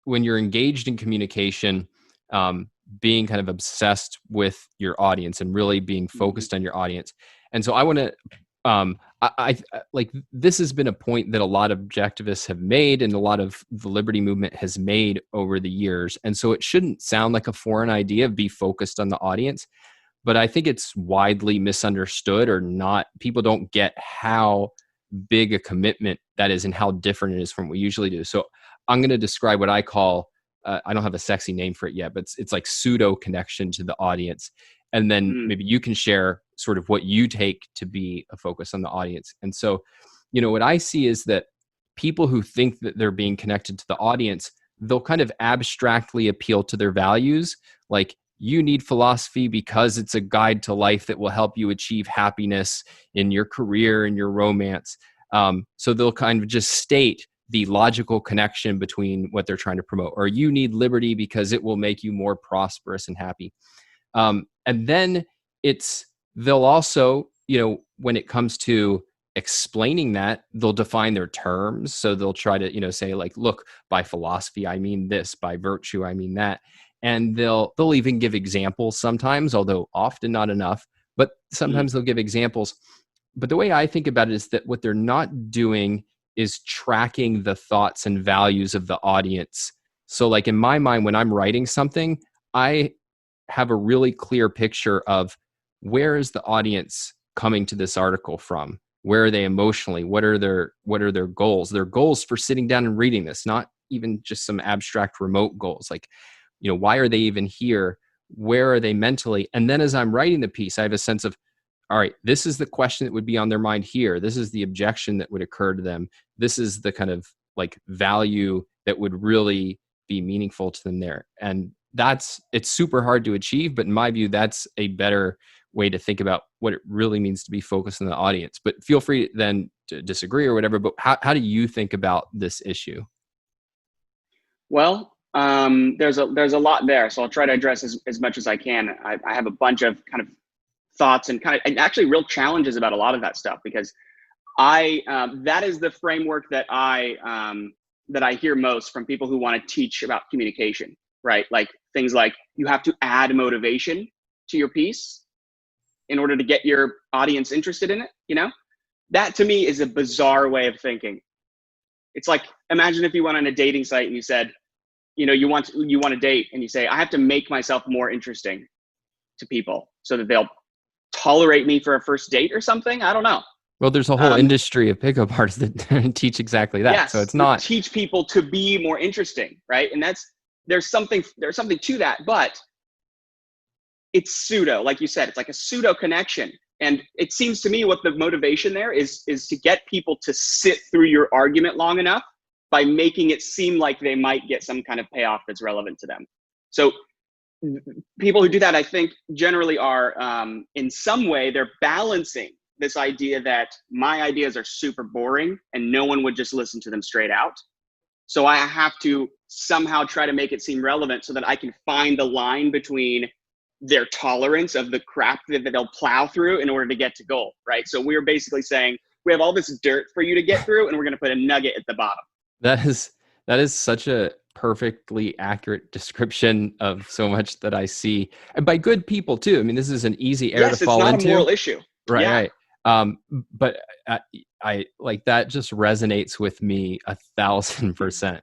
when you're engaged in communication, being kind of obsessed with your audience and really being focused on your audience. And so I want to, I like, this has been a point that a lot of objectivists have made and a lot of the liberty movement has made over the years. And so it shouldn't sound like a foreign idea of be focused on the audience, but I think it's widely misunderstood or not. People don't get how big a commitment that is and how different it is from what we usually do. So I'm going to describe what I call, I don't have a sexy name for it yet, but it's like pseudo connection to the audience. And then maybe you can share sort of what you take to be a focus on the audience. And so, what I see is that people who think that they're being connected to the audience, they'll kind of abstractly appeal to their values. Like, you need philosophy because it's a guide to life that will help you achieve happiness in your career and your romance. So they'll kind of just state the logical connection between what they're trying to promote. Or you need liberty because it will make you more prosperous and happy. And then they'll also, when it comes to explaining that, they'll define their terms. So they'll try to, say like, look, by philosophy, I mean this, by virtue, I mean that. And they'll even give examples sometimes, although often not enough, but sometimes they'll give examples. But the way I think about it is that what they're not doing is tracking the thoughts and values of the audience. So like in my mind, when I'm writing something, I have a really clear picture of where is the audience coming to this article from? Where are they emotionally? What are their goals? Their goals for sitting down and reading this, not even just some abstract remote goals. Like, why are they even here? Where are they mentally? And then as I'm writing the piece, I have a sense of, all right, this is the question that would be on their mind here. This is the objection that would occur to them. This is the kind of like value that would really be meaningful to them there. And it's super hard to achieve, but in my view, that's a better way to think about what it really means to be focused on the audience. But feel free then to disagree or whatever, but how do you think about this issue? Well, there's a lot there, so I'll try to address as much as I can. I have a bunch of kind of thoughts and actually real challenges about a lot of that stuff, because that is the framework that I hear most from people who want to teach about communication, right? Like things like you have to add motivation to your piece in order to get your audience interested in it. That to me is a bizarre way of thinking. It's like, imagine if you went on a dating site and you said, you want to date, and you say, I have to make myself more interesting to people so that they'll tolerate me for a first date or something. I don't know. Well, there's a whole industry of pickup artists that teach exactly that. Yes, so it's not teach people to be more interesting, right? And there's something to that, but it's pseudo, like you said, it's like a pseudo connection. And it seems to me what the motivation there is to get people to sit through your argument long enough by making it seem like they might get some kind of payoff that's relevant to them. So people who do that, I think, generally are, in some way, they're balancing this idea that my ideas are super boring and no one would just listen to them straight out. So I have to somehow try to make it seem relevant so that I can find the line between their tolerance of the crap that they'll plow through in order to get to goal, right? So we're basically saying, we have all this dirt for you to get through, and we're going to put a nugget at the bottom. That is such a perfectly accurate description of so much that I see, and by good people too. I mean, this is an easy area to fall into. Yes, it's not a moral issue. Right, yeah. Right. But I like that just resonates with me 1,000%.